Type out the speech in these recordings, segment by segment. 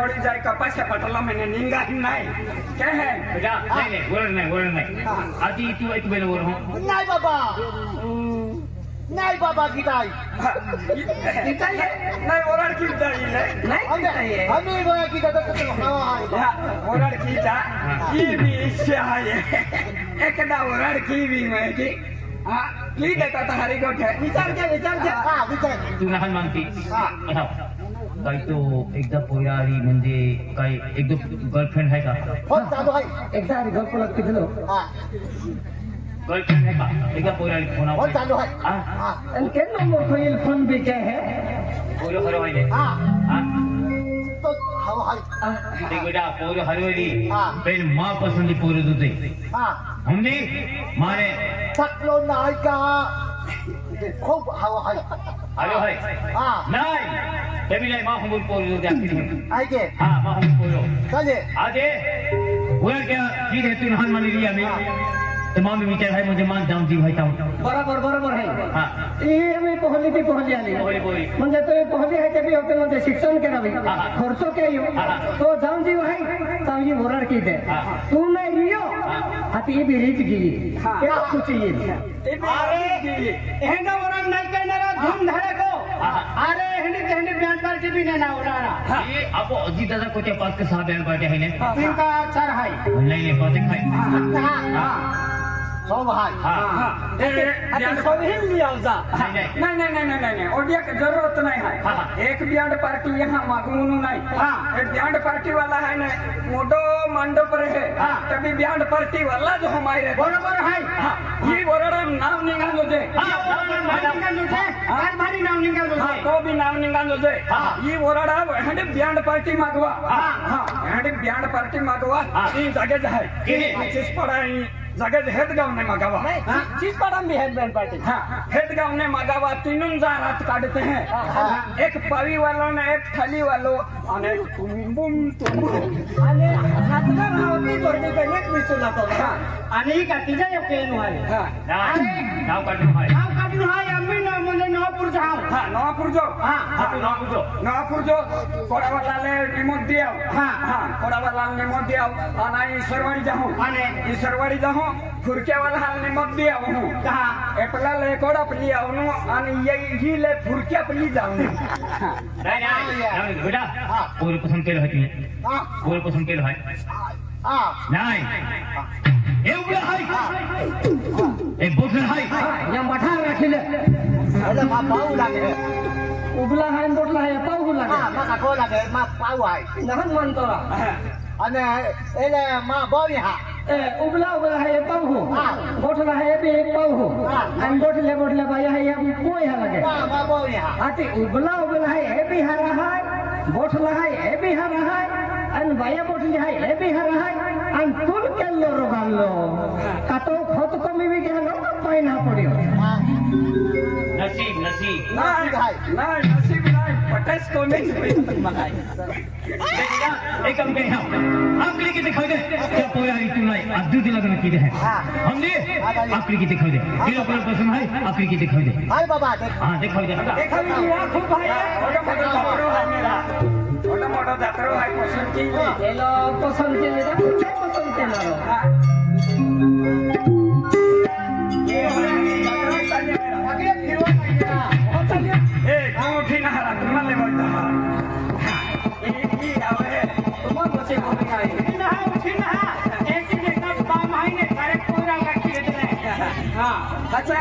पड़ी जाए कपास पटला मैंने निंगा ही नहीं क्या है बेटा नहीं बोल नहीं आदि तू एक बेले बोल हूं नहीं बाबा गिटाई गिटाई नहीं ओरड़ की गिटाई नहीं हमें वो गिटाई तो हां ओरड़ की ता की भी इच्छा है एक ना ओरड़ की भी मैं की हां की देता था हरी गोठ विचार के हां विचार तू नाही मानती हां काही तो एकदा पोयारी म्हणजे काही एकदम गर्लफ्रेंड आहे का हो चालू आहे एकदा गर्लफ्रेंड लागते दिलो हां गर्लफ्रेंड है का एकदा पोयारी फोन हो चालू है हां आणि के नंबर कोई फोन भी क्या है पोरो हरवायले हां तो हाव हाय ते बेटा पोरो हरवायली हां पेन मां पसंदी पोरो दुते हां हमने मारे सकलो नाही का खूप हाव हाय आलो है हां नाही ते बिलाई मां हमूल पोरो दुते आखिरी ऐके हां मां हमूल पोरो चले आजे पोया क्या की है तू नहान मानी लिया मैं तमाम विचार है मुझे मान जाऊं जी भाई ताऊ बरोबर है हां ये मी पोहली आली म्हणजे तो पोहली आहे ते बी होते म्हणजे शिक्षण करावी खर्च के येऊ तो जाऊन जी भाई ताऊ बोराड की दे तू नाही रियो हाती बी रीच गेली क्या कुछ ये अरे हेंगा बोराड नाही करणारा धूम धड़को अरे हेंडी बैंड पार्टी भी नहीं ना उडारा ये आपो अजीत दादा को के पास के साथ बैंड पार्टी है ने इनका अच्छा है नहीं पाते खाई हां सो भाई हां अरे सब ही लिया जा नहीं ओडिया की जरूरत नहीं है एक बैंड पार्टी यहाँ मागूनु नहीं एक बैंड पार्टी वाला है ना मोटो मंडप रहे तभी बैंड पार्टी वाला जो हमारे बरोबर है ये बरोबर नाम निकालो जे भारी नाम निकालो जे तो भी नाम निकालो जे ये बरोड़ा हंडे बैंड पार्टी मागवा हंडे बैंड पार्टी मागवा ये जगह है किस पढ़ाई जगह हेड गाँव ने मगावा चीज पड़ा भी हेड बैंड पार्टी हेड गाँव ने मगावा तीनों जा रात काटते हैं एक पावी वालों ने एक थाली वालों और एक बुम अने रातभर रावती गर्दी पे एक भी सुना तो आणि का तिजा एक केनु आहे नाव काढू आहे आम्ही ना म्हणजे नवापूर जाऊ नवापूर जो कोडावाला ले रिमोट दिया कोडावाला रिमोट दिया आणि सरवाडी जाऊ आणि सरवाडी जाऊ फुरक्या वाला हाल ने मत दिया हूं कहां एपला ले कोड़ा पली आवनु आणि ये ले फुरक्या पली जाऊ नहीं बेटा पूरे पसंद केलं है तुम्ही पूरे पसंद केलं है नहीं ए उबला है एक बोतल है या मठा राखिले अरे मा पाऊ लागे उबला है बोतल है पाऊ लागे मा काको लागे मा पाऊ आहे नहन मन तोरा અને એટલે માં બોવી હા उबला है पाऊ बोतल है बे पाऊ आणि बोतले बाया है अभी कोई है लगे માં બોવી હા आते उबला है बे हरा है बोतल है बे हरा है आणि बाया बोतली है बे हरा है आणि तुल केलो रोगालो कातो खत कमी भी गेलो पाइना पडियो नसीब नहीं नसीब नहीं पटेस को नहीं मगाई एक काम करें आप लेके दिखाई दे क्या पोयारी तू नहीं अद्भुत लगन की है हमने आखिरी की दिखाई दे ये अपना पसंद है आखिरी की दिखाई दे हाय बाबा देख हां दिखाई दे देखा मेरा खूब भाई छोटा मोटा जातरो है पसंद की हेलो पसंद के मेरा क्या पसंद के ना ये जातरो चाहिए आगे फिरवा चाहिए बहुत चाहिए ए कोठी ना हरा तुम ले बोलता ये आवे तुम बसे बोल आई ना उठिना एक दिन एक काम है ने करे पूरा रखी दे हां अच्छा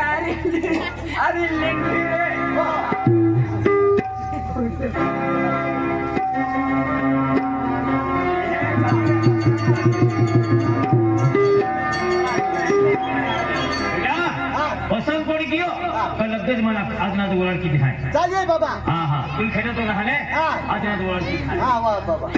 अरे लेंगे पसंद कोणी कियो पण लगेच मला आज ना ओळख किती आहे चालेल बाबा हां तुम्ही खेळतो ना हाले आज ना ओळख किती आहे हां वा बाबा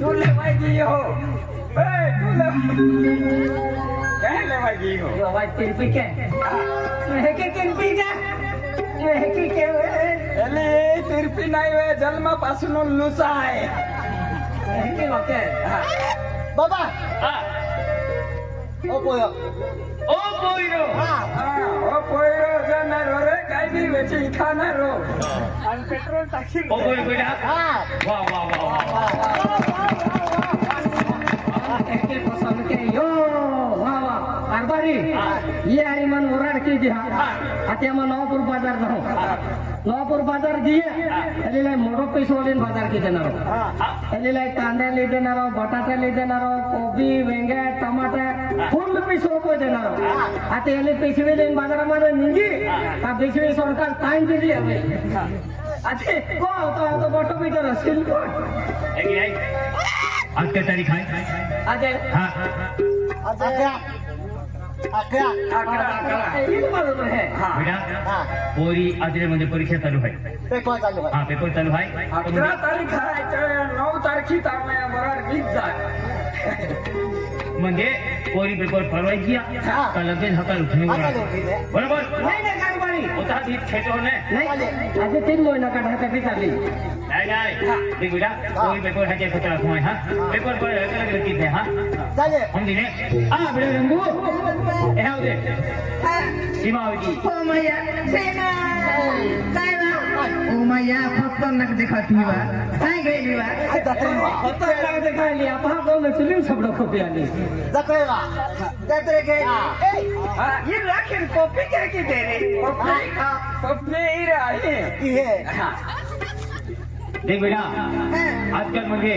तू लेवाई हो तू क्या लेवाई हो लेवाई तिरपी के के तिरपी के एले तिरपी नाही वे जन्मापासून लुचा आहे के ओके बाबा ओ पोयो ओ पोयरो जाणार रे काय बी वेची खाणार आणि पेट्रोल टाकी ओ बोल बेटा वाह वाह वाह वाह एक पसंद के यो वाह वाह अरबारी ये आरी मन उराड के जी आते मन नवपुर बाजार जाओ नवपुर बाजार जिये एलिला मोडो पैसोलीन बाजार के देनारो एलिला कांदे ले देनारो बटाटे ले देनारो कोबी वेंगे टमाटर फुल पैसो को देनारो आते एले पैसे लेन बाजार मध्ये निंगी का बेचवे सरकार टाइम दिली हवे आते को तो बटो भीतर असेल को आज क्या तारीख है आते हाँ आकरा ये मालूम है बेटा पोरी आज म्हणजे परीक्षा चालू आहे पेपर चालू आहे हाँ पेपर चालू आहे 11 तारीख आहे 9 तारखेत आम्ही बराड वीज जाय म्हणजे पोरी पेपर परवायची का लगेच हकाल उठणे बरोबर नहीं कारभारी होता ती खेतो ने नहीं आज 3 महीना का ढाका भी चाली नहीं देख बेटा पोरी पेपर है के खतरा हुआ है हां पेपर पर अलग अलग चीज है हां चालेल हम दिने बेटा रंगू ए हाउ दे सीमावती ओ मैया सेना काय बा ओ मैया फक्त नक दिखाती बा काय गईली बा फक्त नक दिखाली आपा को में फिल्म सब कॉपी आली जत्रेला जत्रे के ये राखीन कॉपी क्या की दे रे कॉपी ही रही ये देख बेटा आजकल म्हणजे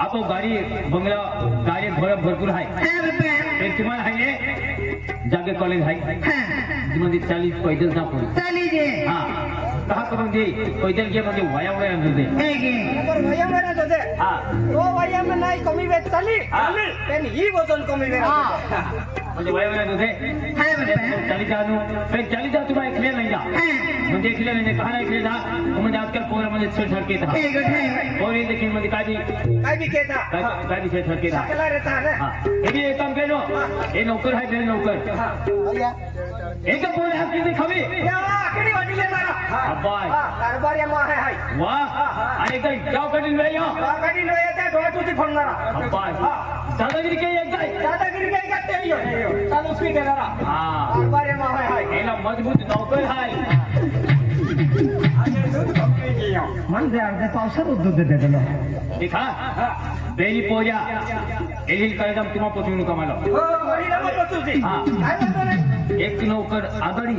आपण गाडी बंगला गाडी भरपूर आहे एक तुम्हाला आहे ने जागे कॉलेज आहे म्हणजे 40 पैदल जा पडू चालीजे हां कहा करून दे पैदल के म्हणजे वाया वाया म्हणते पर वया मेरा दे हां तो वया में नाही कमी वेट चाली पण ही वजन कमी वेट म्हणजे वाया वाया म्हणते हाय म्हणजे 40 जानो पण 40 जा तुम्हाला एकले नाही जा म्हणजे एकले नाही कहा नाही एकले जा म्हणजे आजकाल पोर म्हणजे छेडछाड के था पोर देखील म्हणजे काय भी केता काय भी छेडछाड के था सकला रहता है हां हे एक काम केलो हे नौकर आहे मेरे नौकर एक पोर है किती खावी या आकडी वाटी ले मारा अब्बा कारभार या मा है वाह आणि काय गाव कडीन वेळ यो गाडी लो येते डोळा तुझी फोडणारा अब्बा दादागिरी के एक जाय दादागिरी काय करते यो चालू स्पीड देणारा हां कारभार या मा है हेला मजबूत नौकर आहे आणि दूध कंपनी की यो मन दे अर्धे पावसात दूध देतो देखा बेली पोजा एलिल कळदम तुम्हा पोचून कमालो हो वरीला मत तुझी हां काय म्हणतो रे एक नौकर आगडी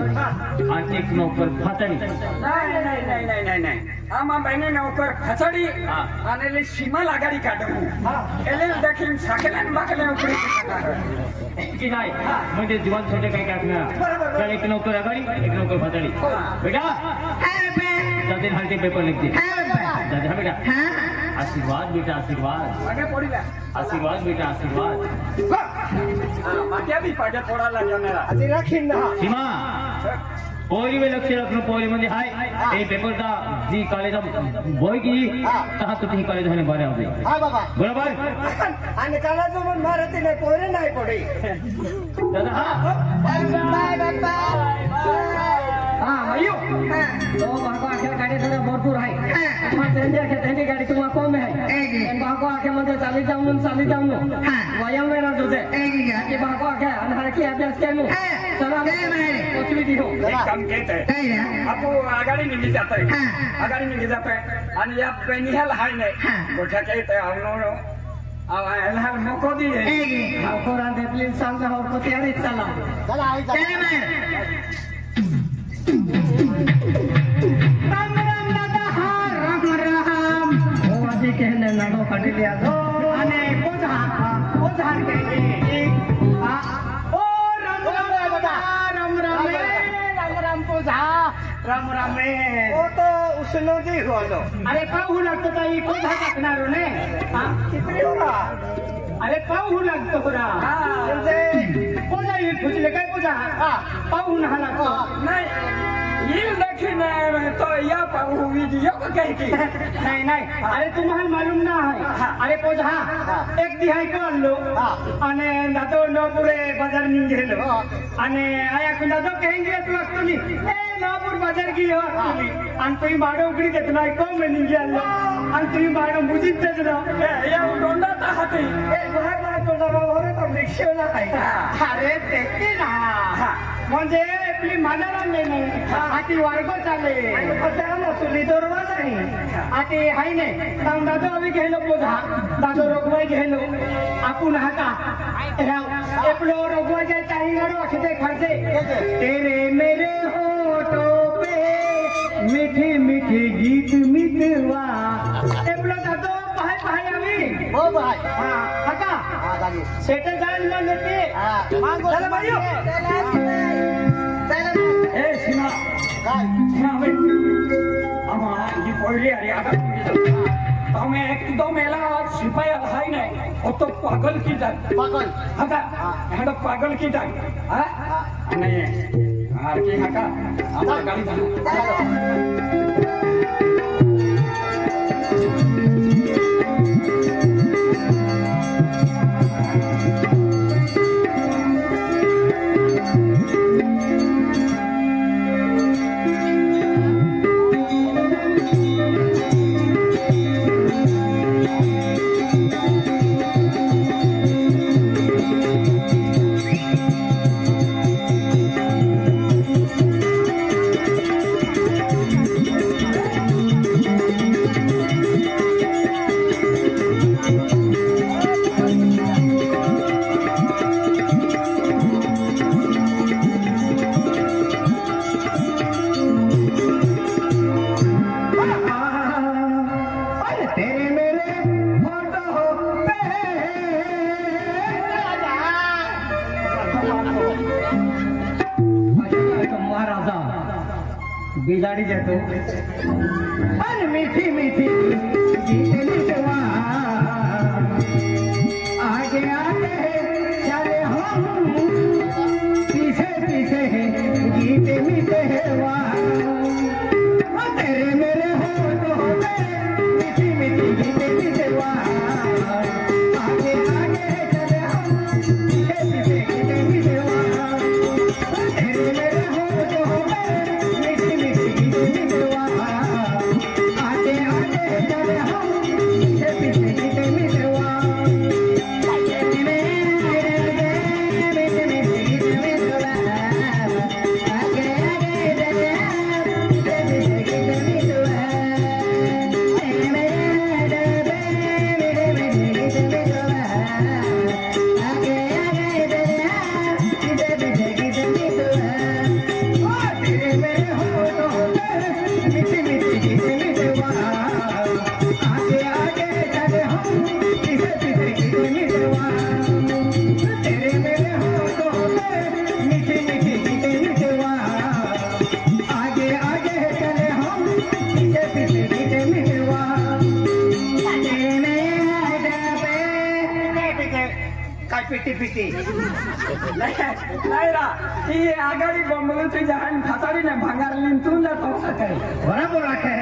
आणि एक नौकर फातडी नाही आम्हा बहिणी नौकर खचडी आणि सीमा लागाडी काढू एले देखील साकल्यान बाकल्या उकडी की नाही म्हणजे जीवन छोटे काही काढणार तर एक नौकर आगडी एक नौकर फातडी बेटा जाते हालते पेपर लिखते जाते बेटा आशीर्वाद बेटा आशीर्वाद आगे पडिला आशीर्वाद बेटा आशीर्वाद माट्या भी पाड्या पोडाला जाणारा असे राखीन ना सीमा पोरी में लक्ष्य रखनो पोरी म्हणजे हाय ए पेपर दा जी कॉलेज बोय की कहा तो ती कॉलेज होने बारे होते हां बाबा बरोबर आणि काला जो मन मारते नाही पोरे नाही पडे दादा हां बाय बाबा हां अयो तो बाबा आखिर गाडी जरा भरपूर आहे मग त्यांची गाडी तुम्हाला कम आहे बाबा आखे म्हणजे चाली जाऊन वयम वेळा तुझे की बाबा आखे आणि की अभ्यास केलो चला पोचवी दी हो एक काम केते आपो आगाडी निघी जाते आणि या पेनिहल हाय नाही गोठ्या केते आवनो हल मोको दी है कोरान दे प्लीज सांगा हो को तयारी चला चला आई चला राम राम दादा राम ओ आजे कहने नाडो काढी लिया दो आणि पोझा के ओ राम राम ओ तो उसनो दी होलो अरे पाहू लागतो ताई पोझा टाकणार ने किती होरा अरे पाहू लागतो होरा म्हणजे पोझा हे फुटले काय पोझा पाहू नहाला नाही ये देखने में तो या वीडियो को कह की नहीं नहीं अरे तुम्हारे मालूम ना है अरे पोजा एक दिहाई कर लो अने दादो नौपुरे बाजार निंगेलो अने आया कुंदा तो कहेंगे तू अक्तुली ए नौपुर बाजार की हो अक्तुली अन तुई बाड़ो उगड़ी कितना को में निंगेलो अन तुई बाड़ो मुझी तेजनो ए या डोंडा ता हती ए वहां ना तो डरो होरे तो रिक्शा ना है अरे देखी ना म्हणजे आपली मानाला लेने आती वर्गो चाले पचाला सुली दरवा नाही आती हाय ने ताम दादो अभी गेलो पोधा दादो रोगवाई गेलो आपुन हाता राव एपलो रोगवाई जाय चाही गाडो अखते खर्चे तेरे मेरे होठों पे मीठी मीठी गीत मितवा एपलो दादो पाय पाय आवी हो भाई हां काका हां दादी सेटे जान लो लेते हां मांगो चलो भाइयों ए सीमा काय सीमा बे आमा ही पडली अरे आता તમે એકદમ મેલા સિપાઈ હાઈ ને ઓ તો પાગલ की जात पागल हका हेड पागल की जात हा અને हार की हका आता गाडी जा बिलाड़ी जातो अरे मीठी मीठी गीत मितवा आगे आगे चले हम पीछे पीछे गीत मितवा तेरे मेरे होठों पे मीठी मीठी गीत मितवा आगे आगे चले हम पीछे पीछे गीत मितवा तेरे मेरे होठों पे पिटी नाही रा ती आगाडी बंबलूची जहान फाताडीने भांगार लिंतून जातो काय बरोबर आहे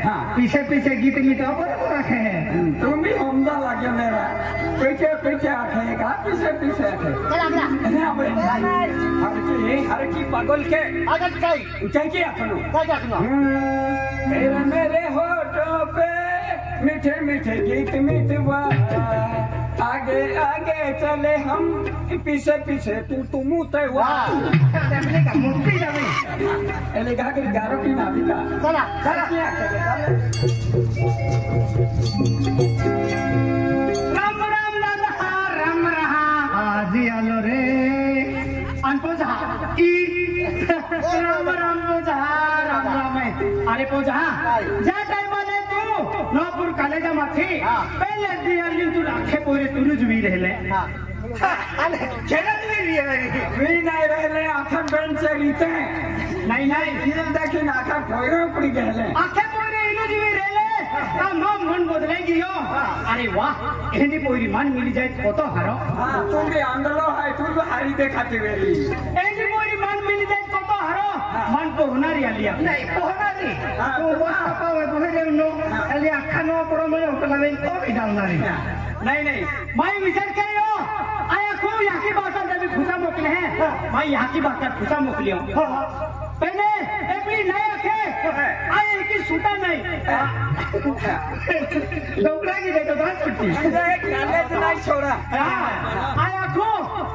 हां पीछे पीछे गीत गीत बरोबर आहे तुम्ही हमदा लागे मेरा पीछे पीछे आखे का पीछे पीछे आखे चला चला हर की पागल के आगत काय ऊंचाई की आखनो काय आखनो तेरे मेरे होठों पे मीठे मीठे गीत मितवा आगे आगे चले हम पीछे पीछे तू मुते वाह देखने का मुक्ति जावे एले गा के गारो की नाविका चला चला राम राम राम रहा आज आलो रे अनपोजा ई राम राम पोजा राम राम अरे पोजा जा टाइम वाले तू नौपुर कॉलेज माथी पहले दियाली तू आखे पोरे तुनु जुवी रहले हां अरे खेला भी नहीं रहले आखा बेंच से रीते नहीं नहीं फिल्म देखिन आखा पोरे पड़ी गले आखे पोरे इनु जुवी रहले ता मन बदले गियो अरे वाह एनी पोरी मन मिली जाए तो हारो हां तुम भी आंदलो है तू तो हारी देखाती वेली एनी पोरी मन मिली जाए तो हारो मन पोहनारी आलिया नाही पोहनारी तो वहा पावे पोहे नो आली अख्खा नो पडो म्हणे उकला वेन तो विधाननारी नाही मैं विचार करियो आया को याकी बातात जब खुदा मोकले हैं मैं यहाँ की बातात खुदा मोकलियो पहले एपली नया के आया की सूता नहीं डोकरा की देखो बात छुट्टी कॉलेज नहीं छोड़ा आया को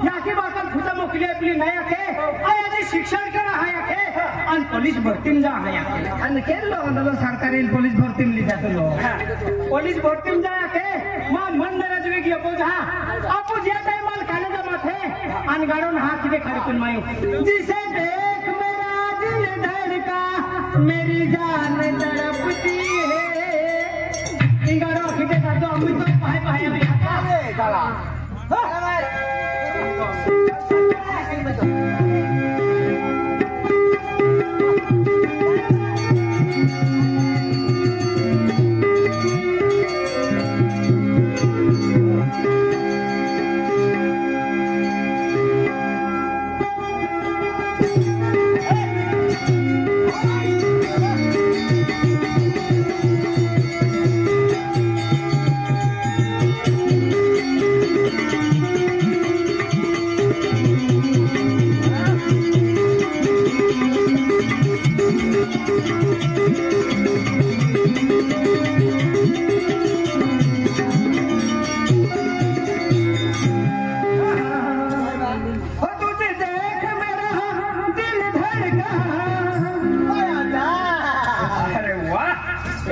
यहाँ की बातात खुदा मोकले एपली नया के आया ते शिक्षण करा आया के आणि पोलीस भरतीम जा आया आणि केलो अंदर सरकारी पोलीस भरतीम ली जातो लो पोलीस भरतीम जा के मा मन नरा जवे की अपो जा अपो जे टाइम माल खाने जा माथे आणि गाडून हात के खडे पण मायो जिसे देख मेरा दिल धड़का मेरी जान तड़पती है इंगारो खिटे का तो अमित तो पाए पाए में आता है काला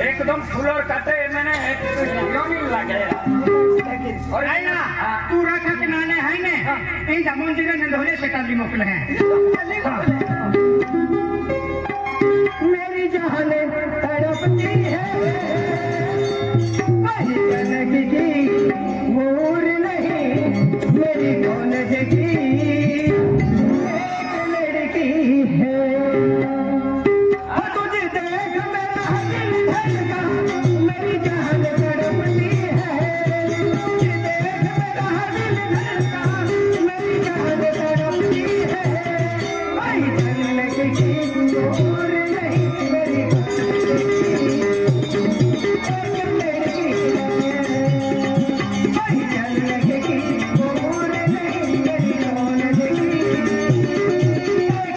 एकदम फुलर काटे मैंने योनी लगे और है ना तू रखा के नाने है ने ए जामुन जी ने नंदोले से काली मोकल है मेरी जान तड़पती है कहीं जनक की मोर नहीं मेरी कौन जगी एक लड़की है तुझे देख मेरा दिल धड़का मेरी जान तड़पती है तुझे देख मेरा दिल धड़का मेरी जान तड़पती है भाई जनक की मोर नहीं मेरी कौन जगी एक लड़की है भाई जनक की मोर नहीं मेरी कौन जगी एक लड़की है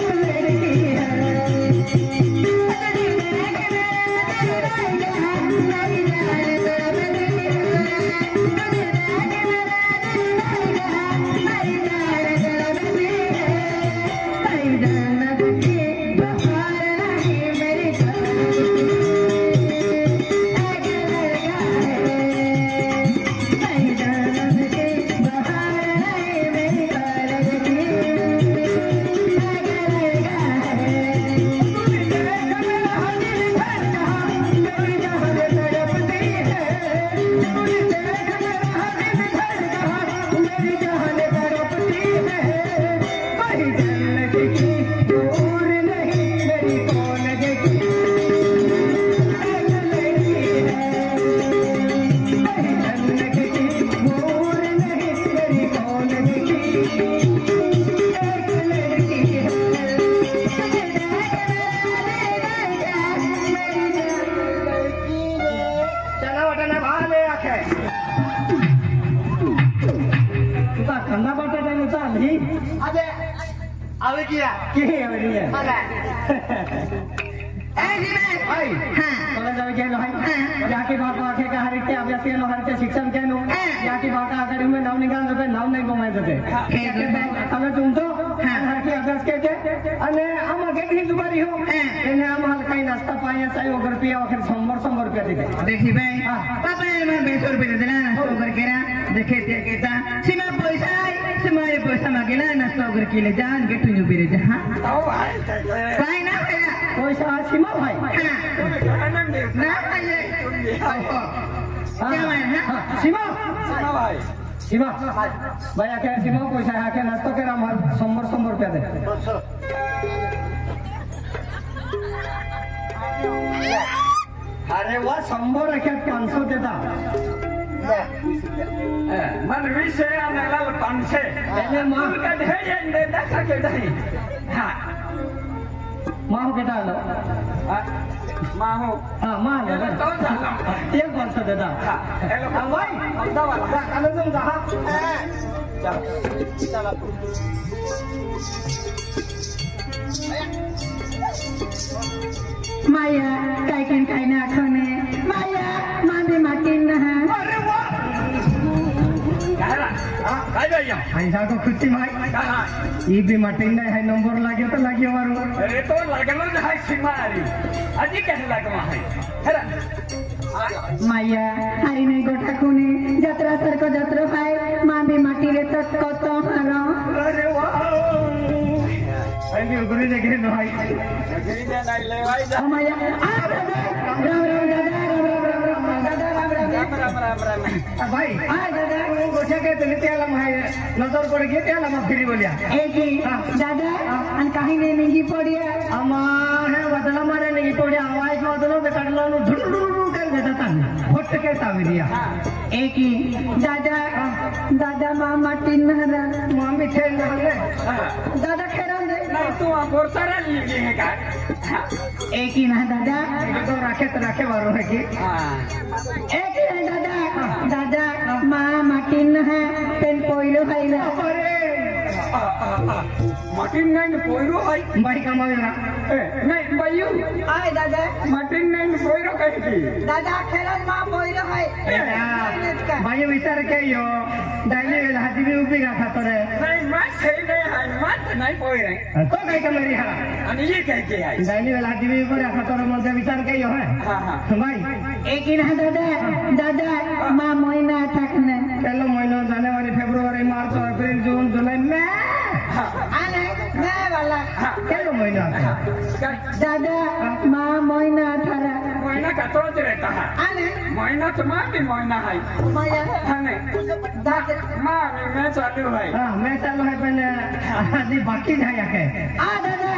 शिक्षण केलो याकी बाका अकादमी में नाव निकाल होते नाव नहीं गमाय होते हमें तुम तो हरकी अभ्यास के अने हम गेटनी दुबारी हो एने हम हलकाई नाश्ता पाए चाहे ओगर पिया ओकर 100 रुपया देखे देखी भाई पापा मैं 20 रुपया देना नाश्ता ओगर केरा देखे ते केता सीमा पैसा सीमा पैसा मांगेला नाश्ता ओगर केले जान गेटनी दुबारी जा हां भाई ना पैसा सीमा भाई ना भाई सीमा भाई सीमा भाई आके सीमा पैसा आके नाश्ता के राम 100 रुपया दे अरे वाह 100 रखे 500 देता मन विषय आने लाल 500 पहले मां का ढेर दे दे सके नहीं हां माहो के डालो माहो हाँ माह लो तो झाला ये कौन सा दादा हेलो भाई अहमदाबाद वाला काले तुम कहाँ चलो चला माया काय किन काय ना आठवणे माया मांदी माकीन ना अरे वाह काय काय जाइए ऐसा को खुशी भाई कहाँ ये भी मटिंग नहीं है नंबर लागे तो लागे मारो अरे तो लगल है सिमारी अजी कैसे लगवा है हेरा माया हरी नहीं गोठा कोने जत्रा सर को जत्रो है मांदी माटी रे तक को तो हरो अरे वाह ऐसे उगरे देखे नो भाई अजी ने नहीं ले भाई ओ माया आ दादा राम राम दादा राम राम भाई आ दादा गोठा के तले त्याला माय नजर पड़ गई त्याला मा फिरी बोलिया एक दादा अन काही ने निगी पडिया अम्मा है बदला मारे नहीं पड़े आवाज बदलो तो कटलो नु धुडुडुडु कर देता था फट के साविरिया एक दादा दादा मां माटी नहरा मां भी थे नहले दादा खेरा दे नहीं तू बोरतारा लीजिए है का एक ही ना दादा तो राखे वारो है की एक ही ना दादा दादा मां माटी नहा पेन पोइलो भाईला अरे मटिन नहीं पोइरो है भाई कमावेला नहीं भाईयो आय दादा मटिन नहीं पोइरो कहीं दादा खेरा मां पोइलो है भाई विचार के यो डायली वेला हाथी भी उभी का खातर है नहीं मत है मत नहीं पोइरे तो कहीं का मेरी हां अनि ये कह के है डायली वेला हाथी भी ऊपर खातर मजे विचार के यो है हां हां भाई एक ही ना दादा दादा मां मोइना थकने पहला महीना जनवरी फरवरी मार्च अप्रैल जून जुलाई में आने मैं वाला पहला महीना दादा मां मोइना थारा महीना का तो रहता है आने महीना तो मां भी महीना है माया हाँ नहीं दादा मां मैं चालू है हां मैं चलो है पहले आदि बाकी जाया के आ दादा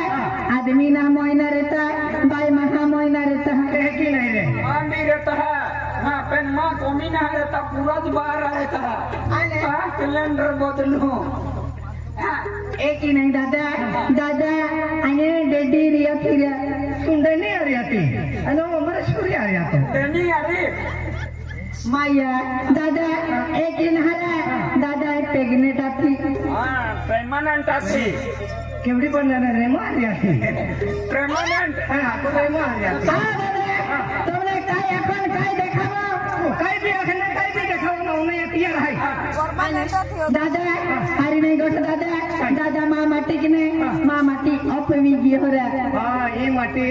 आदमी ना मोइना रहता भाई महा मोइना रहता है की नहीं रे मां भी रहता है हाँ पेन मां कमी ना रहता पूरा बाहर रहता है हाँ कैलेंडर बदलू एक ही नहीं दादा दादा आने डेडी रिया फिर सुंदर नहीं आ रही आती अनो हमारे सूर्य आ रही आते नहीं अरे माया दादा एक दिन हरा दादा प्रेग्नेंट थी हाँ परमानेंट आती केवड़ी बनना रे मार रही आती परमानेंट हां तो रे मार रही आती हां दादा तुमने काय अपन काय देखावा काय भी अखने काय भी देखाओ ना उन्हें तैयार है दादा हरी नहीं गोट दादा दादा मां माटी किने मां माटी अपवी गी हो रहा हां ये माटी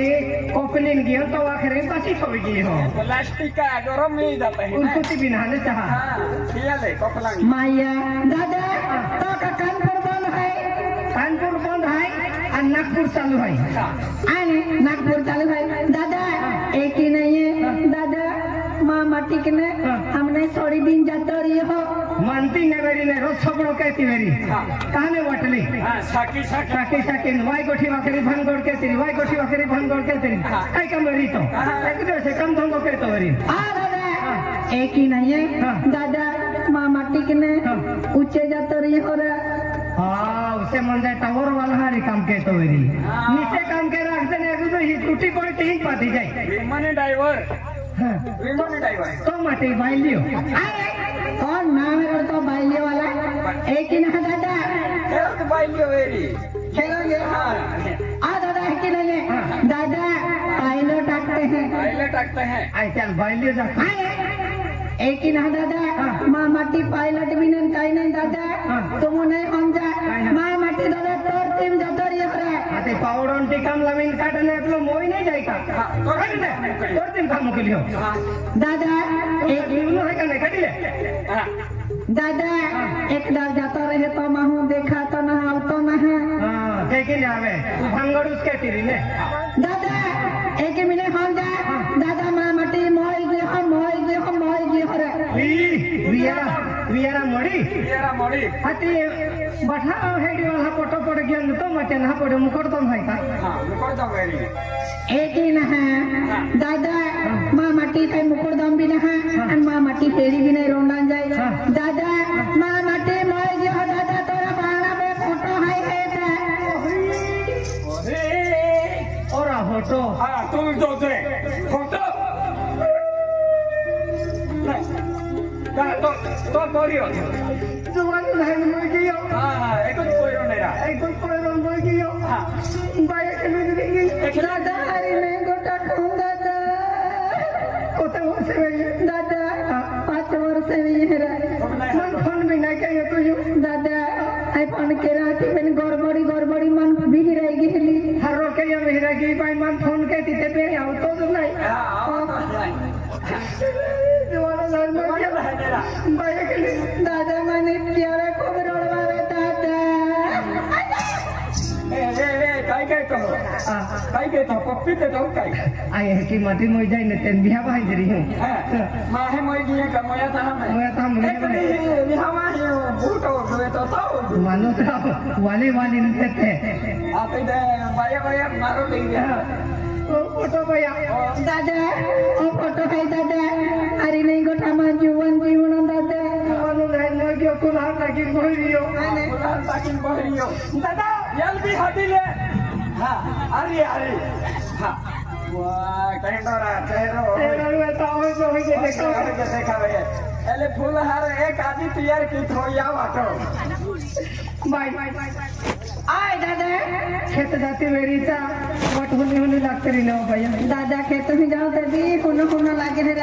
कोपलिन गियो तो आखिर पासी हो गई हो प्लास्टिक का गरम नहीं जाता है उनको ती बिना ने चाहा हाँ किया ले कपड़ा माया दादा तो का कानपुर बंद है कानपुर बंद है और नागपुर चालू है आने नागपुर चालू है दादा एक ही नहीं है दादा मां माटी किने हमने सोड़ी दिन जातो रही हो मानती नगरी ने रोज सबड़ो कहती मेरी कहां में वटली हाँ साकी साकी साकी साकी वाई गोठी वाकरी भंगोड़ के तेरी वाई गोठी वाकरी भंगोड़ के तेरी काय का मेरी तो एक दो से कम धंगो के तो मेरी आ दादा एक ही नहीं है दादा मां माटी किने ऊंचे जातो रही हो रहा हाँ उसे मन जाए टावर वाला हरी काम के तो मेरी नीचे काम के रखते ने तो ही टूटी पड़ी तीन पाती जाए विमान ड्राइवर विमान ड्राइवर तो माटी बाई लियो कौन नाम है तो बाइले वाला एक ही ना दादा हेल्थ बाइलियो वेरी खेलोगे हाँ आ दादा है कि नहीं है दादा पायलट आते हैं पायलट आते हैं आई चल बाई लियो जा एक ही ना दादा माँ माटी पायलट भी नहीं कहीं नहीं दादा तुम नहीं हम जा माँ माटी दादा तोर टीम जातो रही है आते पावडन टी काम लमिन काटने अपलो मोई नहीं जाई का कर दे तोर दिन काम के लियो दादा एक नो है का नहीं काटी ले दादा एक दाल जाता रहे तो महू देखा तो ना आओ तो ना है हां देखे ले आवे भंगड़ उसके तीरी ने दादा एक मिनट हम जा दादा माँ माटी मोई गए हम हो रे वियारा मोड़ी अति बठा हेडी वाला फोटो पड़ गया तो मते ना पड़े मुकुट तो है का हाँ मुकुट तो वेरी एक ही ना है दादा माँ माटी पे मुकुट दम भी ना है और माँ माटी फेरी भी नहीं रोना जाए दादा माँ माटी मोई गए हो दादा तोरा बाणा में फोटो है अरे ओ तो कोरियो जुवान नाही मोय गियो हां एकच कोरियो नाही रा एकच कोयरो मोय गियो हां बाया केली दिली दादा अरे मैं गोटा खाऊं दादा कोते वर्ष में दादा 5 वर्ष में है मन फोन भी नहीं कहियो तुझे दादा आई फोन के राती में गड़बड़ी मन बिगड़ गेली हरो के ये बिगड़ गई भाई मन फोन के तीते पे आओ तो नहीं जवाना लाल में बाया केली दादा मैंने क्या रे खबर उड़वावे दादा काय तो पप्पी ते तो काय आए की माटी मोय जाय ने तेन बिहा भाई जरी हूं माहे मोय गिए का मोया था हम बिहावा है बूटो तो मानो तो वाले ने ते आते दे बाया मारो ले गया ओ फोटो भैया दादा ओ फोटो है दादा अरे नहीं गोठा मा जीवन दादा मानो नहीं मोय के कुलार ताकी बहरियो कुलार ताकी बहरियो दादा यल भी हाथी ले हां अरे हां वाह कैंडोरा चेहरो में तो हो जो ही देखा भैया एले फूल हार एक आदि तैयार की थोया वाटो बाय आय दादा खेत जाती मेरी ता वट होने लागते रे ना भैया दादा खेत में जाओ तभी होना लागे रे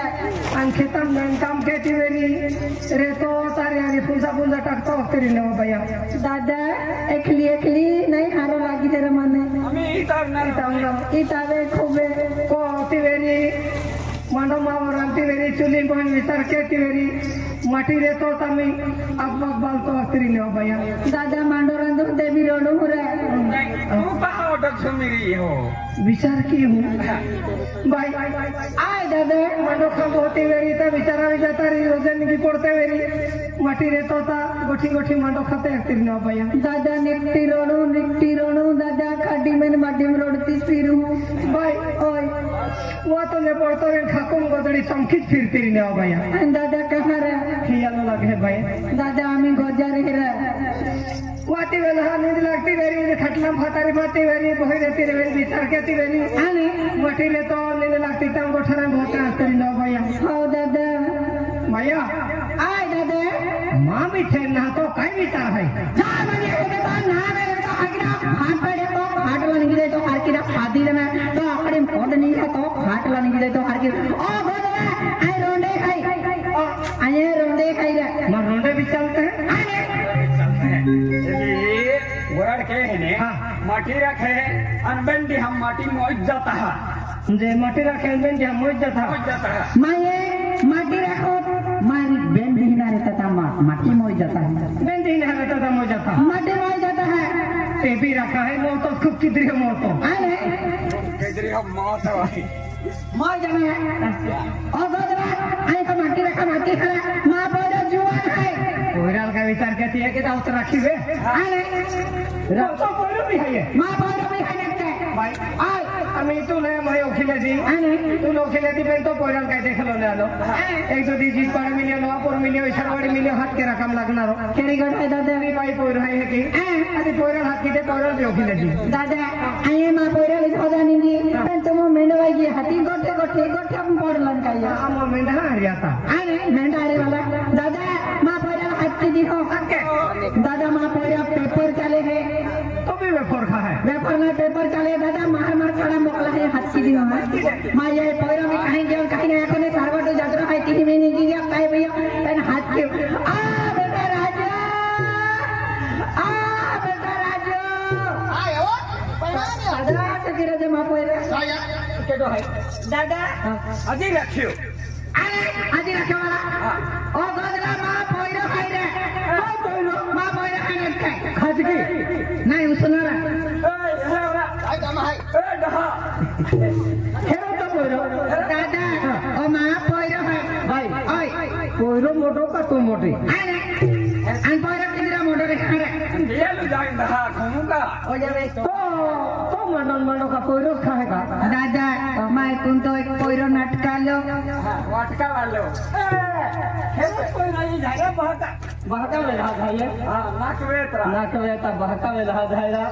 अन खेतम में काम खेती मेरी रे तो तारे यानी फूसा टकता वक्त रे ना भैया दादा एकली नहीं हारो लागी रे माने हमें इतावे खूबे को होती मेरी मांडो मावरांती वेरी चुली बहन विचार केती वेरी माटी रे तो तमी अब बाल तो अस्तरी ने भैया दादा मांडो रंदो देवी रोडो रे तू कहां ओटक सुमिरी हो विचार की हूं भाई आय दादा मांडो खा होती वेरी त विचारा जाता रे रोजन की पड़ते वेरी माटी रे तो ता गोठी मांडो खाते अस्तरी ने भैया दादा निट्टी रोडो दादा खाडी में माटी में रोडती फिरू भाई ओय वो तो ने पड़तो रे खाकुम गोदड़ी चमकी फिरती रे भैया दादा कहां रे खियालो लगे भाई दादा आमी गोजा रे वाती वेला नींद लगती वेरी खटला फातारी माती वेरी बही रहती रे वेरी विचार केती वेरी आने मटी ले तो नींद लगती तम गोठरा होता अस्तरी न भैया हो दादा भैया आय दादा मां भी थे ना तो काय विचार है जा मने के बात ना रे तो आकिरा हाथ पड़े तो हाथ लगी दे तो आकिरा खादी ना तो आकड़े पद नहीं है तो हाथ लगी दे तो आकिरा ओ गोदरा आई रोंडे खाई आये रोंडे खाई रे मां रोंडे भी चलते हैं वरड के है ने माटी रखे अनबंदी हम माटी मोज जाता है जे माटी रखे अनबंदी हम मोज जाता है माये माटी रखो मारी बेंदी ना रहता था माटी मोज जाता है बेंदी ना रहता था मोज जाता माटी मोज जाता है ते भी रखा है मो तो खूब किदरी मो तो आने किदरी हम मौत है मोज जाना है ओ गोदरा आई का माटी रखा माटी खरा मां बोलो जुआन है कोइराल का विचार कहती है कि दावत रखी वे आने तो बोलो भी है मां बोलो भी है लगता भाई आय আমি তো লে মই ওখিলে দি আনে তু ওখিলে দি পেন তো কোইরাল কাই দেখলো না লো এক দো দি জিত পাড়া মিলিয়ে নো আপর মিলিয়ে ইশারवाड़ी मिलियो हाथ के रकम लगनारो केड़ी गठाय दादा मी भाई कोइर है कि अरे कोइराल हाथ की दे कोइराल भी ओखिले दी दादा आये मा कोइराल सदा निंगी पेन तो मेंढवाई की हाथी गोठे हम पड़लन काया हम मेंढा हरिया था आने मेंढा हरे वाला दादा मा कोइराल हाथ की दी हो दादा मा कोइराल पेपर चले है तो भी वेफर खा है वेफर में पेपर चले दादा मार खड़ा मोकला है हाथ सीधी मां मां ये पैरा में कहीं गया कहीं नहीं कोने सारवाटो जात्रा है तीन महीने की गया काय भैया पेन हाथ के आ बेटा राजा आयो दादा से गिरा जे मां पैरा साया केडो है दादा अजी रखियो अरे अजी रखियो वाला ओ गोदरा मां पैरा खाई रे ओ पैरो मां पैरा खाई रे खज की नहीं उसनारा आई दमा है ए डहा हेरो तो कोइरो दादा ओ मां कोइरो है भाई ओय कोइरो मोटो का तो मोटी अरे अन कोइरो किदरा मोटो रे खारे ये लो जाइन डहा घूमूंगा ओ जावे तो मंडन का कोइरो खाएगा दादा मैं तुम तो एक कोइरो नाटका लो वाटका वालो हे कोई नहीं जाएगा बहका में रहा भाई हां नाक वेता बहका में रहा जाएगा